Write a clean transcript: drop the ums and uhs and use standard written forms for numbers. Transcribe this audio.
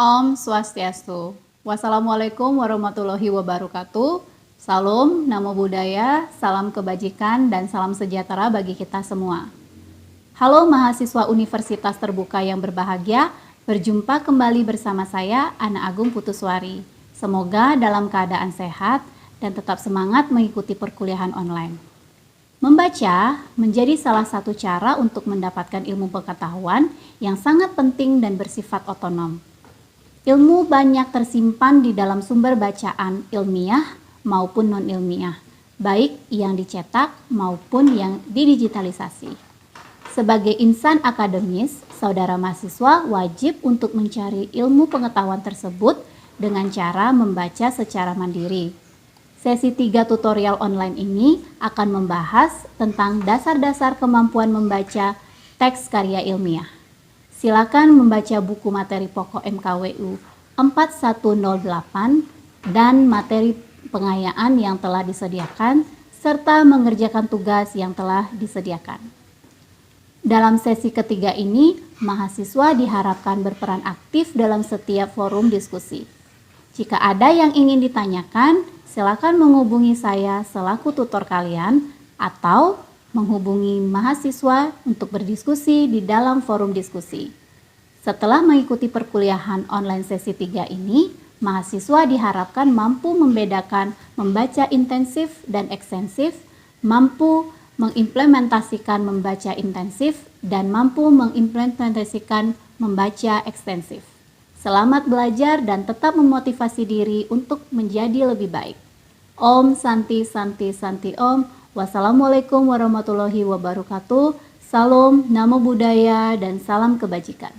Om Swastiastu. Wassalamualaikum warahmatullahi wabarakatuh. Salam, namo buddhaya, salam kebajikan, dan salam sejahtera bagi kita semua. Halo mahasiswa Universitas Terbuka yang berbahagia, berjumpa kembali bersama saya, Ana Agung Putuswari. Semoga dalam keadaan sehat dan tetap semangat mengikuti perkuliahan online. Membaca menjadi salah satu cara untuk mendapatkan ilmu pengetahuan yang sangat penting dan bersifat otonom. Ilmu banyak tersimpan di dalam sumber bacaan ilmiah maupun non-ilmiah, baik yang dicetak maupun yang didigitalisasi. Sebagai insan akademis, saudara mahasiswa wajib untuk mencari ilmu pengetahuan tersebut dengan cara membaca secara mandiri. Sesi 3 tutorial online ini akan membahas tentang dasar-dasar kemampuan membaca teks karya ilmiah. Silakan membaca buku materi pokok MKWU 4108 dan materi pengayaan yang telah disediakan serta mengerjakan tugas yang telah disediakan. Dalam sesi ketiga ini, mahasiswa diharapkan berperan aktif dalam setiap forum diskusi. Jika ada yang ingin ditanyakan, silakan menghubungi saya selaku tutor kalian atau menghubungi mahasiswa untuk berdiskusi di dalam forum diskusi. Setelah mengikuti perkuliahan online sesi 3 ini, mahasiswa diharapkan mampu membedakan membaca intensif dan ekstensif, mampu mengimplementasikan membaca intensif, dan mampu mengimplementasikan membaca ekstensif. Selamat belajar dan tetap memotivasi diri untuk menjadi lebih baik. Om Santi Santi Santi Om. Wassalamualaikum warahmatullahi wabarakatuh. Salam, namo buddhaya, dan salam kebajikan.